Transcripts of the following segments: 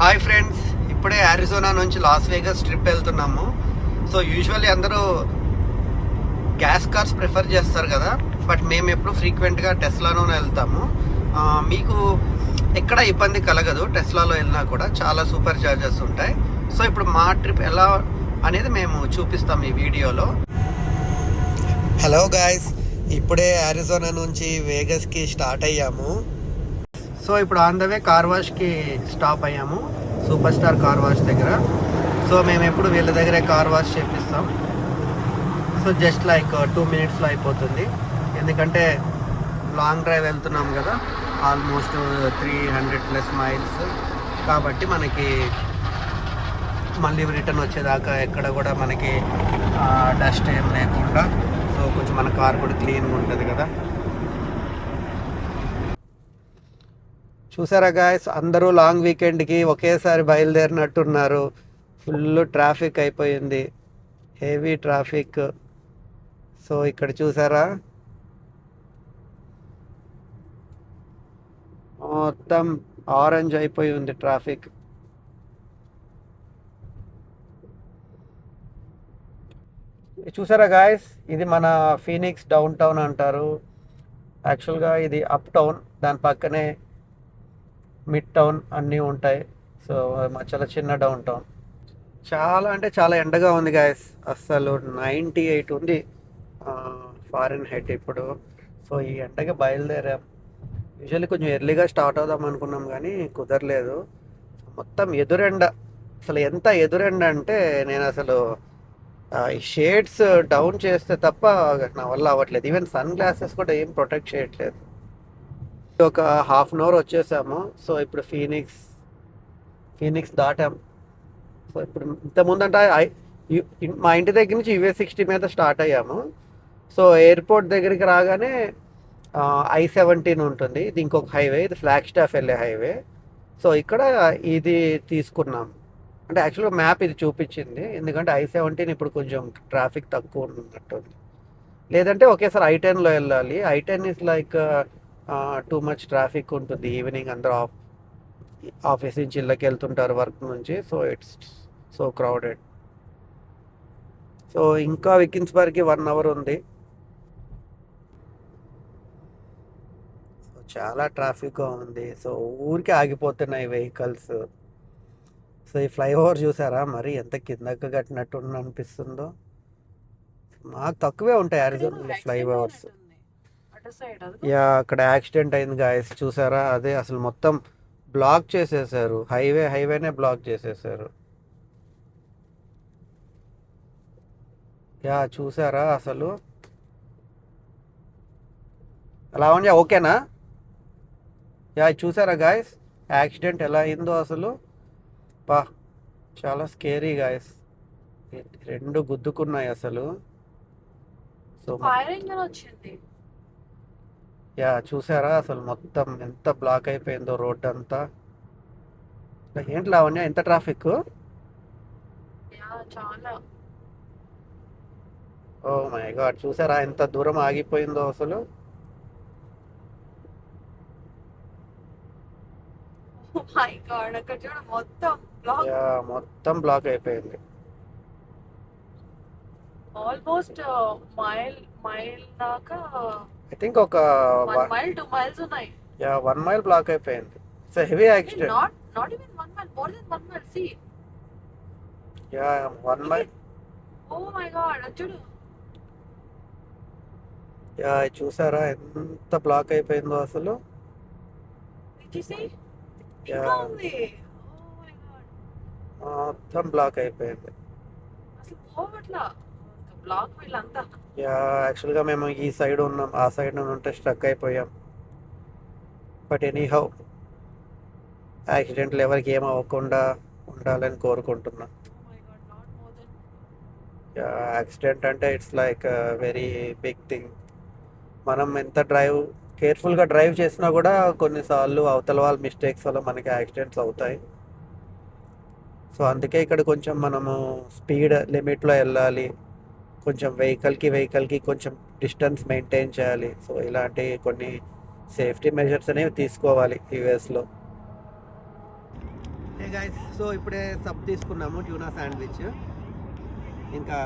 Hi friends, ఇప్పుడే Arizona నుంచి loss Vegas trip వెళ్తున్నాము. సో యూజువల్లీ అందరూ గ్యాస్ కార్స్ ప్రిఫర్ చేస్తారు కదా, బట్ మేము ఎప్పుడు ఫ్రీక్వెంట్గా టెస్లాలోనే వెళ్తాము. మీకు ఎక్కడ ఇబ్బంది కలగదు, టెస్లాలో వెళ్ళినా కూడా చాలా సూపర్ చార్జెస్ ఉంటాయి. సో ఇప్పుడు మా ట్రిప్ ఎలా అనేది మేము చూపిస్తాం ఈ వీడియోలో. హలో గాయ్స్, ఇప్పుడే అరిజోనా నుంచి వేగస్కి స్టార్ట్ అయ్యాము. సో ఇప్పుడు ఆన్ ద వే కార్ వాష్కి స్టాప్ అయ్యాము, సూపర్ స్టార్ కార్ వాష్ దగ్గర. సో మేము ఎప్పుడు వీళ్ళ దగ్గరే కార్ వాష్ చేపిస్తాం. సో జస్ట్ లైక్ 2 minutesలో అయిపోతుంది, ఎందుకంటే లాంగ్ డ్రైవ్ వెళ్తున్నాం కదా, ఆల్మోస్ట్ 300+ miles. కాబట్టి మనకి మళ్ళీ రిటర్న్ వచ్చేదాకా ఎక్కడ కూడా మనకి డస్ట్ ఏం లేకుండా, సో కొంచెం మన కార్ కూడా క్లీన్గా ఉంటుంది కదా. చూసారా గాయస్, అందరూ లాంగ్ వీకెండ్కి ఒకేసారి బయలుదేరినట్టున్నారు. ఫుల్ ట్రాఫిక్ అయిపోయింది, హెవీ ట్రాఫిక్. సో ఇక్కడ చూసారా, మొత్తం ఆరెంజ్ అయిపోయి ఉంది ట్రాఫిక్. చూసారా గాయస్, ఇది మన ఫీనిక్స్ డౌన్ టౌన్ అంటారు. యాక్చువల్గా ఇది అప్ టౌన్, దాని పక్కనే మిడ్ టౌన్ అన్నీ ఉంటాయి. సో చాలా చిన్న డౌన్ టౌన్. చాలా అంటే చాలా ఎండగా ఉంది గాయస్, అస్సలు 98 ఉంది ఫారెన్హీట్ ఇప్పుడు. సో ఈ ఎండకి బయలుదేరాం. యూజువల్లీ కొంచెం ఎర్లీగా స్టార్ట్ అవుదాం అనుకున్నాం కానీ కుదరలేదు. మొత్తం ఎదురెండ, అసలు ఎంత ఎదురెండ అంటే నేను అసలు ఈ షేడ్స్ డౌన్ చేస్తే తప్ప నా వల్ల అవ్వట్లేదు. ఈవెన్ సన్ గ్లాసెస్ కూడా ఏం ప్రొటెక్ట్ చేయట్లేదు. ఒక ½ an hour వచ్చేసాము. సో ఇప్పుడు ఫీనిక్స్ దాటాం. సో ఇప్పుడు ఇంతకుముందు అంటే మా ఇంటి దగ్గర నుంచి US60 మీద స్టార్ట్ అయ్యాము. సో ఎయిర్పోర్ట్ దగ్గరికి రాగానే I-17 ఉంటుంది, ఇది ఇంకొక హైవే, ఇది ఫ్లాగ్స్టాఫ్ వెళ్ళే హైవే. సో ఇక్కడ ఇది తీసుకున్నాం. అంటే యాక్చువల్గా మ్యాప్ ఇది చూపించింది, ఎందుకంటే I-17 ఇప్పుడు కొంచెం ట్రాఫిక్ తక్కువ ఉన్నట్టుంది. లేదంటే ఒకేసారి I-10లో వెళ్ళాలి. I-10 is like too much traffic ఉంటుంది. ఈవినింగ్ అందరూ ఆఫీస్ నుంచి ఇళ్ళకి వెళ్తుంటారు, వర్క్ నుంచి. So it's so crowded. So ఇంకా వికిన్స్బర్గ్కి 1 hour ఉంది. సో చాలా ట్రాఫిక్గా ఉంది. సో ఊరికే ఆగిపోతున్నాయి వెహికల్స్. సో ఈ ఫ్లైఓవర్ చూసారా, మరి ఎంత కిందకు కట్టినట్టు అనిపిస్తుందో. మాకు తక్కువే ఉంటాయి అరిజోనాలో ఫ్లైఓవర్స్. యా, అక్కడ యాక్సిడెంట్ అయింది గాయస్, చూసారా? అదే అసలు మొత్తం బ్లాక్ చేసేసారు, హైవేనే బ్లాక్ చేసేసారు. యా చూసారా అసలు. అలా ఉంది, ఓకేనా? యా చూసారా గాయస్, యాక్సిడెంట్ ఎలా అయిందో అసలు. పా, చాలా స్కేరీ గాయస్, 2 గుద్దుకున్నాయి అసలు. సో యా చూసారా అసలు మొత్తం ఎంత బ్లాక్ అయిపోయిందో రోడ్ అంతా. ఏంటి లావణ్య, ఎంత ట్రాఫిక్! ఓ మై గాడ్, చూసారా ఎంత దూరం ఆగిపోయిందో అసలు. యా మొత్తం బ్లాక్ అయిపోయింది. ఆల్మోస్ట్ మైల్ దాకా, ఐ థింక్ ఒక 1 mile 2 miles ఉన్నాయి. యా 1 mile బ్లాక్ అయిపోయింది. It's heavy accident. Not even 1 mile, more than 1 mile. See. Yeah 1 mile. Oh my God, చూడు. యా చూసారా ఎంత బ్లాక్ అయిపోయిందో అసలు. యా మొత్తం బ్లాక్ అయిపోయింది. యా యాక్చువల్గా మేము ఈ సైడ్ ఉన్నాం, ఆ సైడ్ ఉంటే స్ట్రక్ అయిపోయాం. బట్ ఎనీహౌ యాక్సిడెంట్లు ఎవరికి ఏం అవ్వకుండా ఉండాలని కోరుకుంటున్నాం. యా యాక్సిడెంట్ అంటే it's like very big thing. మనం ఎంత కేర్ఫుల్గా డ్రైవ్ చేసినా కూడా కొన్నిసార్లు అవతల వాళ్ళ మిస్టేక్స్ వల్ల మనకి యాక్సిడెంట్స్ అవుతాయి. సో అందుకే ఇక్కడ కొంచెం మనము స్పీడ్ లిమిట్లో వెళ్ళాలి, కొంచెం వెహికల్కి కొంచెం డిస్టెన్స్ మెయింటైన్ చేయాలి. సో ఇలాంటి కొన్ని సేఫ్టీ మెజర్స్ అనేవి తీసుకోవాలి యూఎస్లో. హే గైస్, సో ఇప్పుడే సబ్ తీసుకున్నాము, ట్యూనా శాండ్విచ్. ఇంకా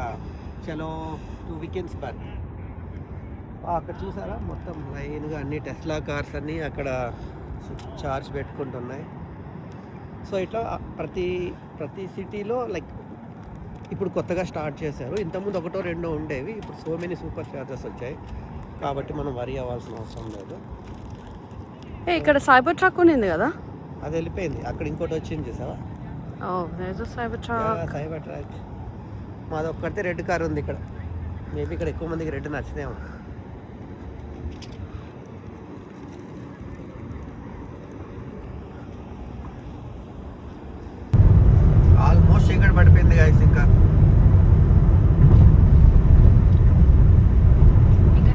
చలో టు వికెన్స్బర్గ్. అక్కడ చూసారా మొత్తం లైన్గా అన్ని టెస్లా కార్స్ అన్నీ అక్కడ చార్జ్ పెట్టుకుంటున్నాయి. సో ఇట్లా ప్రతి సిటీలో లైక్ ఇప్పుడు కొత్తగా స్టార్ట్ చేశారు. ఇంతకుముందు ఒకటో రెండో ఉండేవి, ఇప్పుడు సో మెనీ సూపర్ చార్జర్స్ వచ్చాయి కాబట్టి మనం వరి అవ్వాల్సిన అవసరం లేదు. ఇక్కడ సైబర్ ట్రక్ ఉంది కదా, అది వెళ్ళిపోయింది. అక్కడ ఇంకోటి వచ్చింది చూసావా, సైబర్ ట్రక్. Cyber truck. మాది ఒక్కడితే రెడ్ కార్ ఉంది ఇక్కడ. మేబీ ఇక్కడ ఎక్కువ మందికి రెడ్ నచ్చినేమో. ఆల్మోస్ట్ ఇక్కడ పడిపోయింది గాయస్. ఇంకా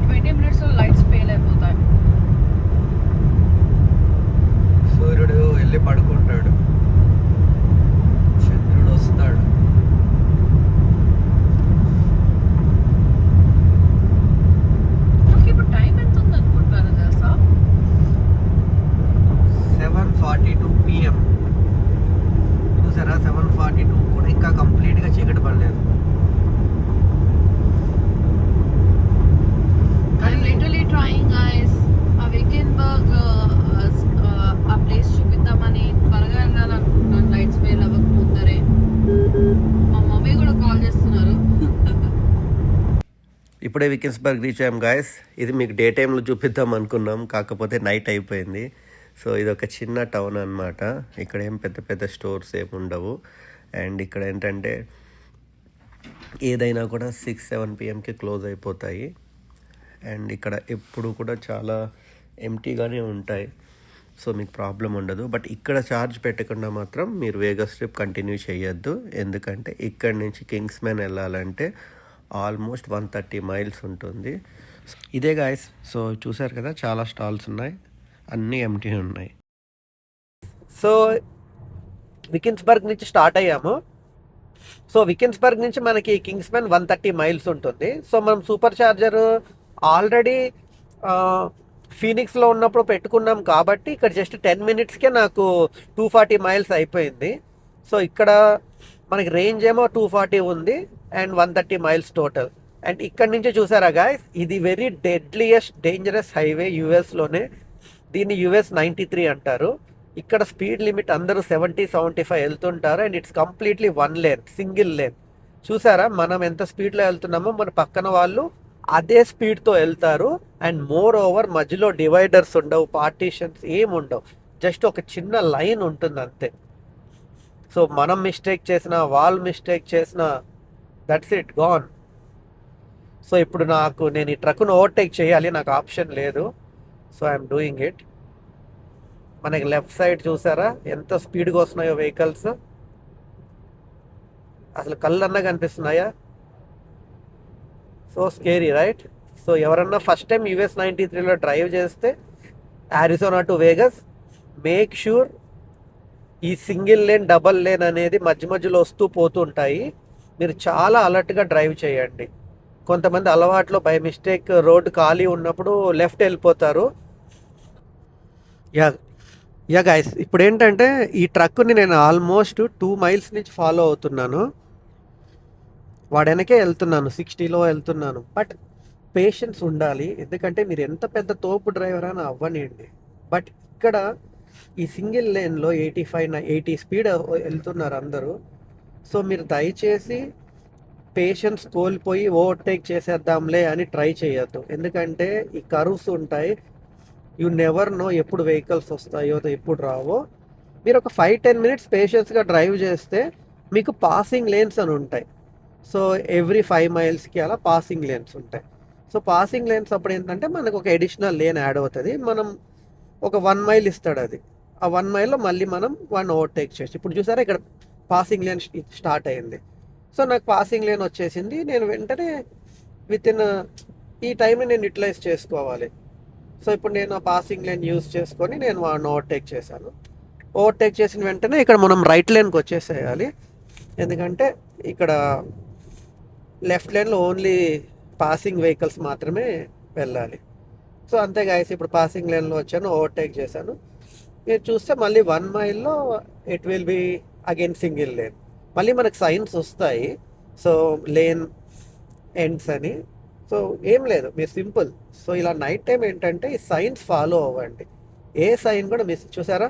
20 minutes లైట్స్ ఫెయిల్ అయిపోతాయి. సూర్యుడు వెళ్ళి పడుకుంటాడు, చంద్రుడు వస్తాడు. ఇప్పుడు టైం ఎంత ఉంది అనుకుంటున్నారు తెలుసా? 7:42 PM. చూసారా, 7:42 కూడా ఇంకా కంప్లీట్గా చీకటి పడలేదు. I'm literally trying guys. ఆ వికెన్బర్గ్ ఆ ప్లేస్ చూపిద్దామని త్వరగా వెళ్ళాలనుకుంటున్నాను, లైట్స్ ఫెయిల్ అవ్వక ముందరే. మా మమ్మీ కూడా కాల్ చేస్తున్నారు. ఇప్పుడే వికెన్స్బర్గ్ రీచ్ అయ్యాం గాయస్. ఇది మీకు డే టైంలో చూపిద్దాం అనుకున్నాం, కాకపోతే నైట్ అయిపోయింది. సో ఇది ఒక చిన్న టౌన్ అన్నమాట. ఇక్కడ ఏం పెద్ద పెద్ద స్టోర్స్ ఏమి ఉండవు. అండ్ ఇక్కడ ఏంటంటే ఏదైనా కూడా 6-7 PMకి క్లోజ్ అయిపోతాయి. అండ్ ఇక్కడ ఎప్పుడు కూడా చాలా ఎంటీగానే ఉంటాయి, సో మీకు ప్రాబ్లం ఉండదు. బట్ ఇక్కడ ఛార్జ్ పెట్టకుండా మాత్రం మీరు వేగస్ ట్రిప్ కంటిన్యూ చేయొద్దు, ఎందుకంటే ఇక్కడ నుంచి కింగ్స్మెన్ వెళ్ళాలంటే ఆల్మోస్ట్ 130 miles ఉంటుంది. ఇదే గాయస్. సో చూసారు కదా, చాలా స్టాల్స్ ఉన్నాయి, అన్నీ ఎంటీ ఉన్నాయి. సో వికెన్స్బర్గ్ నుంచి స్టార్ట్ అయ్యాము. సో వికెన్స్బర్గ్ నుంచి మనకి కింగ్స్మెన్ 130 miles ఉంటుంది. సో మనం సూపర్ చార్జర్ ఆల్రెడీ ఫీనిక్స్లో ఉన్నప్పుడు పెట్టుకున్నాం కాబట్టి ఇక్కడ జస్ట్ 10 minutesకే నాకు 240 miles అయిపోయింది. సో ఇక్కడ మనకి రేంజ్ ఏమో 240 ఉంది అండ్ 130 miles టోటల్. అండ్ ఇక్కడ నుంచి చూసారా గాయస్, ఇది వెరీ డెడ్లియెస్ట్ డేంజరస్ హైవే యూఎస్లోనే. దీన్ని US 93 అంటారు. ఇక్కడ స్పీడ్ లిమిట్ అందరూ 70-75 వెళ్తుంటారు. And it's completely 1 lane, single lane. చూసారా మనం ఎంత స్పీడ్లో వెళ్తున్నామో, మన పక్కన వాళ్ళు అదే స్పీడ్తో వెళ్తారు. అండ్ మోర్ ఓవర్ మధ్యలో డివైడర్స్ ఉండవు, పార్టీషన్స్ ఏమి ఉండవు, జస్ట్ ఒక చిన్న లైన్ ఉంటుంది అంతే. సో మనం మిస్టేక్ చేసిన, వాళ్ళు మిస్టేక్ చేసిన, దట్స్ ఇట్, గాన్. సో ఇప్పుడు నేను ఈ ట్రక్ను ఓవర్టేక్ చేయాలి, నాకు ఆప్షన్ లేదు. So I'm doing it. మనకి లెఫ్ట్ సైడ్ చూసారా ఎంత స్పీడ్గా వస్తున్నాయో వెహికల్స్, అసలు కళ్ళన్నా కనిపిస్తున్నాయా? So scary right. సో ఎవరన్నా ఫస్ట్ టైం US 93లో డ్రైవ్ చేస్తే Arizona to Vegas, make sure ఈ సింగిల్ లేన్, డబల్ లేన్ అనేది మధ్య మధ్యలో వస్తూ పోతుంటాయి. మీరు చాలా అలర్ట్గా డ్రైవ్ చేయండి. కొంతమంది అలవాట్లో బై మిస్టేక్ రోడ్డు ఖాళీ ఉన్నప్పుడు లెఫ్ట్ వెళ్ళిపోతారు. యా గైస్, ఇప్పుడు ఏంటంటే ఈ ట్రక్ని నేను ఆల్మోస్ట్ 2 miles నుంచి ఫాలో అవుతున్నాను. వాడు వెనకే వెళ్తున్నాను, 60లో వెళ్తున్నాను. బట్ పేషెన్స్ ఉండాలి, ఎందుకంటే మీరు ఎంత పెద్ద తోపు డ్రైవర్ అని అవ్వనియండి. బట్ ఇక్కడ ఈ సింగిల్ లేన్లో 80 స్పీడ్ వెళ్తున్నారు అందరూ. సో మీరు దయచేసి పేషెన్స్ కోల్పోయి ఓవర్టేక్ చేసేద్దాంలే అని ట్రై చేయొద్దు, ఎందుకంటే ఈ కర్వ్స్ ఉంటాయి. యు నెవర్ నో ఎప్పుడు వెహికల్స్ వస్తాయో ఎప్పుడు రావో. మీరు ఒక 5-10 minutes పేషెన్స్గా డ్రైవ్ చేస్తే మీకు పాసింగ్ లేన్స్ అని ఉంటాయి. సో ఎవ్రీ 5 milesకి అలా పాసింగ్ లేన్స్ ఉంటాయి. సో పాసింగ్ లేన్స్ అప్పుడు ఏంటంటే మనకు ఒక అడిషనల్ లేన్ యాడ్ అవుతుంది. మనం ఒక 1 mile ఇస్తాడు అది. ఆ 1 mileలో మళ్ళీ మనం ఓవర్టేక్ చేసి, ఇప్పుడు చూసారా ఇక్కడ పాసింగ్ లేన్ స్టార్ట్ అయింది. సో నాకు పాసింగ్ లేన్ వచ్చేసింది. నేను వెంటనే వితిన్ ఈ టైంని నేను యూటిలైజ్ చేసుకోవాలి. సో ఇప్పుడు నేను ఆ పాసింగ్ లేన్ యూజ్ చేసుకొని నేను వాడిని ఓవర్టేక్ చేశాను. ఓవర్టేక్ చేసిన వెంటనే ఇక్కడ మనం రైట్ లేన్కి వచ్చేసేయాలి, ఎందుకంటే ఇక్కడ లెఫ్ట్ లేన్లో ఓన్లీ పాసింగ్ వెహికల్స్ మాత్రమే వెళ్ళాలి. సో అంతే గాయస్, ఇప్పుడు పాసింగ్ లేన్లో వచ్చాను, ఓవర్టేక్ చేశాను. మీరు చూస్తే మళ్ళీ 1 మైల్లో it will be again single lane. మళ్ళీ మనకు సైన్స్ వస్తాయి. సో లేన్ ఎండ్స్ అని. సో ఏం లేదు, మీరు సింపుల్. సో ఇలా నైట్ టైం ఏంటంటే ఈ సైన్స్ ఫాలో అవ్వండి. ఏ సైన్ కూడా మిస్ చూసారా,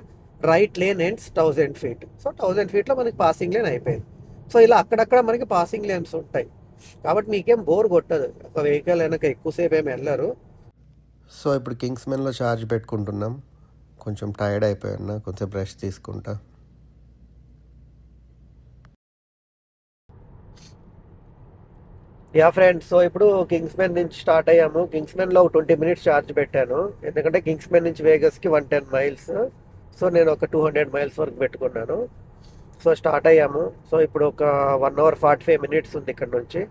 right lane ends 1000 feet. So 1000 ఫీట్లో మనకి పాసింగ్ లేన్ అయిపోయింది. సో ఇలా అక్కడక్కడ మనకి పాసింగ్ లేన్స్ ఉంటాయి కాబట్టి మీకేం బోర్ కొట్టదు. ఒక వెహికల్ వెనక ఎక్కువసేపు ఏమి వెళ్ళరు. సో ఇప్పుడు కింగ్స్మెన్లో ఛార్జ్ పెట్టుకుంటున్నాం. కొంచెం టైర్డ్ అయిపోయాను, కొంచెం బ్రష్ తీసుకుంటా. యా ఫ్రెండ్స్, సో ఇప్పుడు కింగ్స్మెన్ నుంచి స్టార్ట్ అయ్యాము. కింగ్స్మెన్లో ఒక 20 మినిట్స్ ఛార్జ్ పెట్టాను, ఎందుకంటే కింగ్స్మెన్ నుంచి వేగస్కి 110 మైల్స్. సో నేను ఒక 200 మైల్స్ వరకు పెట్టుకున్నాను. సో స్టార్ట్ అయ్యాము. సో ఇప్పుడు ఒక 1 అవర్ 45 మినిట్స్ ఉంది ఇక్కడ నుంచి.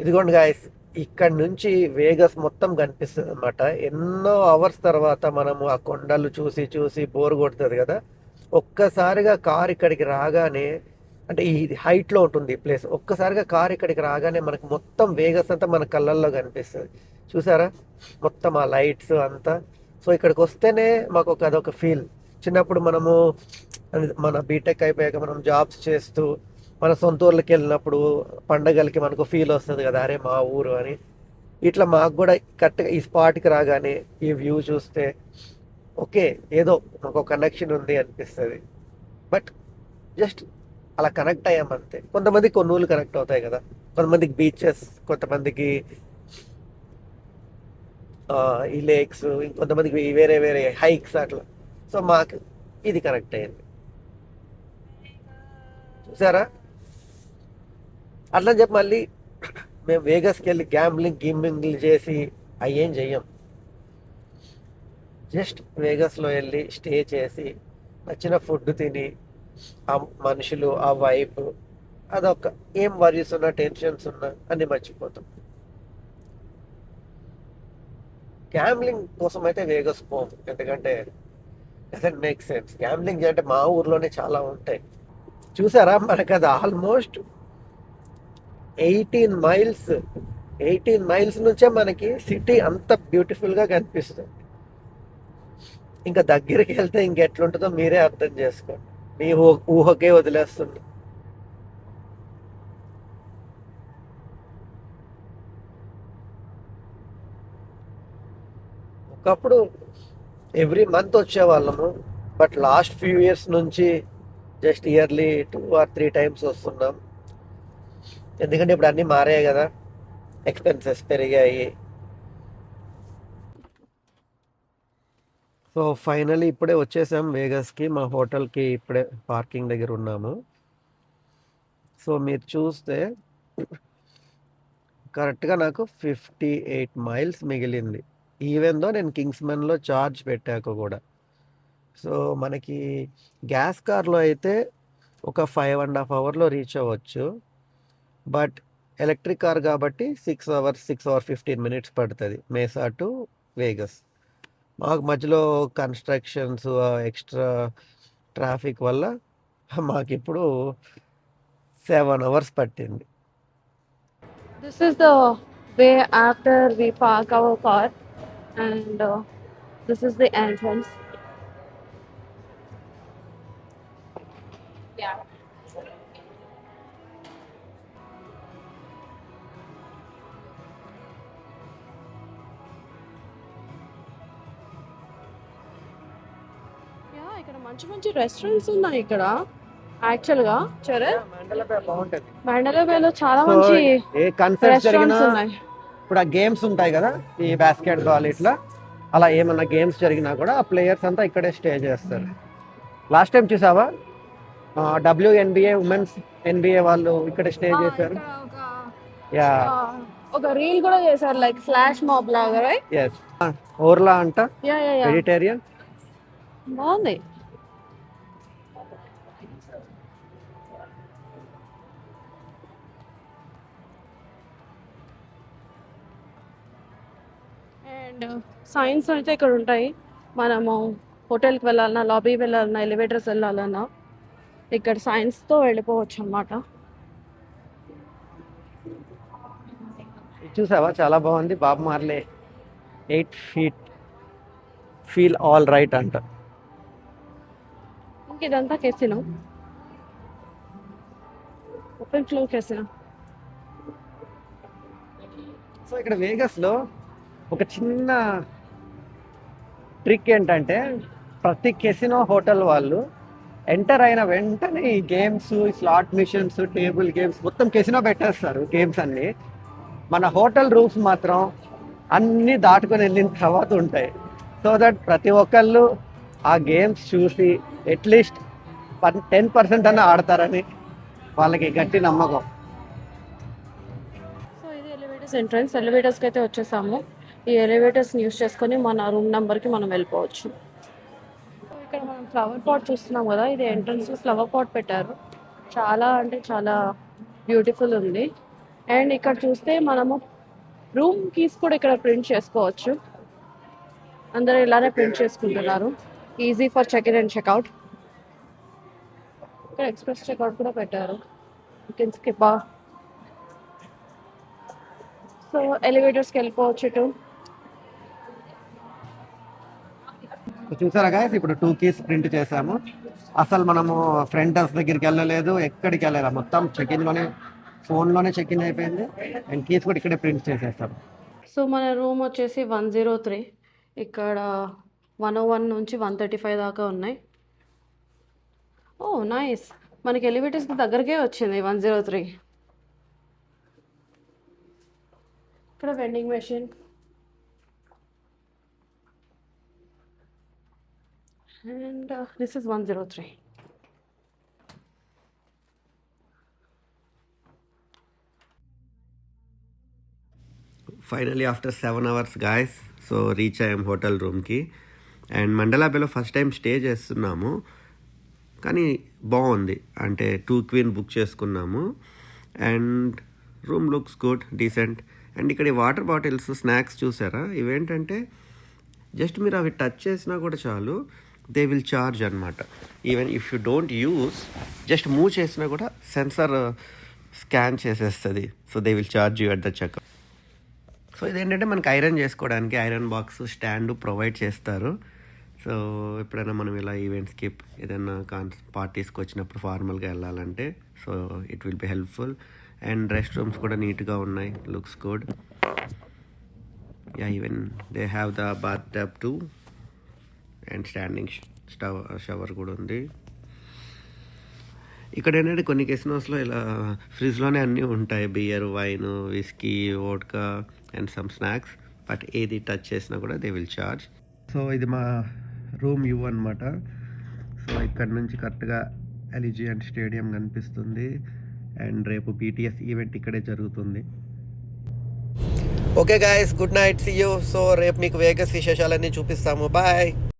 ఇదిగోండి గాయస్, ఇక్కడ నుంచి వేగస్ మొత్తం కనిపిస్తుంది అనమాట. ఎన్నో అవర్స్ తర్వాత మనము ఆ కొండలు చూసి చూసి బోర్ కొడుతుంది కదా. ఒక్కసారిగా కార్ ఇక్కడికి రాగానే, అంటే ఈ హైట్లో ఉంటుంది ఈ ప్లేస్, ఒక్కసారిగా కార్ ఇక్కడికి రాగానే మనకు మొత్తం వేగస్ అంతా మన కళ్ళల్లో కనిపిస్తుంది. చూసారా మొత్తం ఆ లైట్స్ అంతా. సో ఇక్కడికి వస్తేనే మాకు అదొక ఫీల్. చిన్నప్పుడు మనము మన బీటెక్ అయిపోయాక మనం జాబ్స్ చేస్తూ మన సొంత ఊర్లకి వెళ్ళినప్పుడు పండగలకి మనకు ఫీల్ వస్తుంది కదా, అరే మా ఊరు అని. ఇట్లా మాకు కూడా కరెక్ట్గా ఈ స్పాట్కి రాగానే ఈ వ్యూ చూస్తే ఓకే, ఏదో మాకు కనెక్షన్ ఉంది అనిపిస్తుంది. బట్ జస్ట్ అలా కనెక్ట్ అయ్యామంతే. కొంతమందికి కొన్ని ఊళ్ళు కనెక్ట్ అవుతాయి కదా, కొంతమందికి బీచెస్, కొంతమందికి ఈ లేక్స్, ఇంకొంతమందికి వేరే వేరే హైక్స్ అట్లా. సో మాకు ఇది కనెక్ట్ అయ్యింది. చూసారా, అట్లా చెప్పి మళ్ళీ మేము వేగస్కి వెళ్ళి గిమ్మింగ్లు చేసి అవి ఏం చెయ్యం. జస్ట్ వేగస్లో వెళ్ళి స్టే చేసి నచ్చిన ఫుడ్ తిని ఆ మనుషులు, ఆ వైబ్, అదొక ఏం వరీస్ ఉన్నా టెన్షన్స్ ఉన్నా అన్ని మర్చిపోతాం. గ్యాంబ్లింగ్ కోసం అయితే వేగస్ పోము, ఎందుకంటే డజంట్ మేక్ సెన్స్. గ్యాంబ్లింగ్ అంటే మా ఊర్లోనే చాలా ఉంటాయి. చూసారా, మనకు అది ఆల్మోస్ట్ 18 మైల్స్. 18 మైల్స్ నుంచే మనకి సిటీ అంత బ్యూటిఫుల్గా కనిపిస్తుంది. ఇంకా దగ్గరికి వెళ్తే ఇంకెట్లుంటుందో మీరే అర్థం చేసుకోండి. మీ ఊహకే వదిలేస్తుంది. ఒకప్పుడు ఎవ్రీ మంత్ వచ్చేవాళ్ళము, బట్ లాస్ట్ ఫ్యూ ఇయర్స్ నుంచి జస్ట్ ఇయర్లీ 2 or 3 టైమ్స్ వస్తున్నాం. ఎందుకంటే ఇప్పుడు అన్నీ మారాయి కదా, ఎక్స్పెన్సెస్ పెరిగాయి. సో ఫైనలీ ఇప్పుడే వచ్చేసాం వేగస్కి. మా హోటల్కి ఇప్పుడే పార్కింగ్ దగ్గర ఉన్నాము. సో మీరు చూస్తే కరెక్ట్గా నాకు 58 మైల్స్ మిగిలింది, ఈవెన్ దో నేను కింగ్స్మెన్లో ఛార్జ్ పెట్టాక కూడా. సో మనకి గ్యాస్ కార్లో అయితే ఒక 5.5 అవర్లో రీచ్ అవ్వచ్చు. బట్ ఎలక్ట్రిక్ కార్ కాబట్టి 6 hours 15 minutes పడుతుంది మేసా టు వేగస్. మాకు మధ్యలో కన్స్ట్రక్షన్స్, ఎక్స్ట్రా ట్రాఫిక్ వల్ల మాకు ఇప్పుడు 7 hours పట్టింది. This is the way after we park our car, and this is the entrance. Yeah. Yeah, ఇక్కడ మంచి మంచి రెస్టారెంట్స్ ఉన్నాయి ఇక్కడ యాక్చువల్గా. చరణ్, బాగుంటుంది. మండల బేలో చాలా సో మంచి ఏ కన్సర్ట్స్ జరిగినా రెస్టారెంట్స్ ఉన్నాయి. ఇప్పుడు ఆ గేమ్స్ ఉంటాయి కదా, ఈ బాస్కెట్ బాల్ ఇట్లా, అలా ఏమన్నా గేమ్స్ జరిగినా కూడా ఆ ప్లేయర్స్ అంతా ఇక్కడే స్టే చేస్తారు. లాస్ట్ టైం చూసావా, WNBA ఉమెన్స్ NBA వాళ్ళు ఇక్కడ స్టే చేశారు. యా, ఒక రీల్ కూడా చేశారు, లైక్ ఫ్లాష్ మాబ్ లాగా, రైట్? ఎస్, ఓర్లా అంట, యా యా యా, వెజిటేరియన్. బాగుంది. అండ్ సైన్స్ అయితే ఇక్కడ ఉంటాయి. మనము హోటల్కి వెళ్ళాలన్నా, లాబీ వెళ్ళాలన్నా, ఎలివేటర్స్ వెళ్ళాలన్నా ఇక్కడ సైన్స్తో వెళ్ళిపోవచ్చు అన్నమాట. చూసావా, చాలా బాగుంది. Bob మార్లే 8 feet feel all right అంట. ఇంక ఇదంతా casino, open floor casino. So ఇక్కడ వేగస్లో ఒక చిన్న ట్రిక్ ఏంటంటే ప్రతి కెసినో హోటల్ వాళ్ళు ఎంటర్ అయిన వెంటనే ఈ games, slot machines, table games మొత్తం కెసినో పెట్టేస్తారు. గేమ్స్ అన్ని మన హోటల్ రూమ్స్ మాత్రం అన్నీ దాటుకొని వెళ్ళిన తర్వాత ఉంటాయి. సో దట్ ప్రతి ఒక్కళ్ళు ఆ గేమ్స్ చూసి అట్లీస్ట్ 10% అన్న ఆడతారని వాళ్ళకి గట్టి నమ్మకం. సో ఇది ఎలివేటర్స్ ఎంట్రన్స్. ఎలివేటర్స్కి అయితే వచ్చేసాము. ఈ ఎలివేటర్స్ని యూస్ చేసుకొని మన రూమ్ నెంబర్కి మనం వెళ్ళిపోవచ్చు. సో ఇక్కడ మనం ఫ్లవర్ పాట్ చూస్తున్నాం కదా, ఇది ఎంట్రన్స్లో ఫ్లవర్ పాట్ పెట్టారు. చాలా అంటే చాలా బ్యూటిఫుల్ ఉంది. అండ్ ఇక్కడ చూస్తే మనము రూమ్ కీస్ కూడా ఇక్కడ ప్రింట్ చేసుకోవచ్చు. అందరూ ఇలానే ప్రింట్ చేసుకుంటున్నారు. Easy for check in and checkout. ఇక్కడ ఎక్స్ప్రెస్ చెక్అవుట్ కూడా పెట్టారు. You can skip. సో ఎలివేటర్స్కి వెళ్ళిపోవచ్చు ఇటు. చూసారా గాయస్, ఇప్పుడు 2 keys ప్రింట్ చేసాము. అసలు మనము ఫ్రంట్ డెస్క్ దగ్గరికి వెళ్ళలేదు, ఎక్కడికి వెళ్ళలేదు. మొత్తం చెక్ఇన్లోనే, ఫోన్లోనే చెక్ఇన్ అయిపోయింది. అండ్ కీస్ కూడా ఇక్కడే ప్రింట్ చేసేస్తాం. సో మన రూమ్ వచ్చేసి 103. ఇక్కడ 101 నుంచి 135 దాకా ఉన్నాయి. ఓ నైస్, మనకి ఎలివేటర్స్కి దగ్గరకే వచ్చింది 103. ఇక్కడ vending machine and this is 103. Finally after 7 hours guys, so reach అయ్యాం హోటల్ రూమ్కి. అండ్ మండలా బేలో ఫస్ట్ టైం స్టే చేస్తున్నాము, కానీ బాగుంది. అంటే 2 queen బుక్ చేసుకున్నాము. And room looks good, decent. And ఇక్కడ ఈ వాటర్ బాటిల్స్, స్నాక్స్ చూసారా, ఇవేంటంటే జస్ట్ మీరు అవి టచ్ చేసినా కూడా చాలు, దే విల్ చార్జ్ అనమాట. Even if you don't use, just move చేసినా కూడా సెన్సర్ స్కాన్ చేసేస్తుంది. So they will charge you at the check. So ఇదేంటంటే మనకి ఐరన్ చేసుకోవడానికి ఐరన్ బాక్స్, స్టాండ్ ప్రొవైడ్ చేస్తారు. సో ఎప్పుడైనా మనం ఇలా ఈవెంట్స్కి, ఏదైనా పార్టీస్కి వచ్చినప్పుడు ఫార్మల్గా వెళ్ళాలంటే, so it will be helpful. And rest rooms కూడా నీట్గా ఉన్నాయి, looks good. Yeah, even they have the bath tub too. And standing shower కూడా ఉంది. ఇక్కడ ఏంటంటే కొన్ని కెసినోస్లో ఇలా ఫ్రిడ్జ్లోనే అన్నీ ఉంటాయి, beer, wine, whisky, vodka and some snacks. But ఏది టచ్ చేసినా కూడా దే విల్ చార్జ్. సో ఇది మా రూమ్ వ్యూ అనమాట. సో ఇక్కడ నుంచి కరెక్ట్గా ఎలిజియంట్ స్టేడియం కనిపిస్తుంది. అండ్ రేపు BTS ఈవెంట్ ఇక్కడే జరుగుతుంది. Okay guys, good night, see you. So రేపు మీకు వేగస్ విశేషాలన్నీ చూపిస్తాము. బాయ్.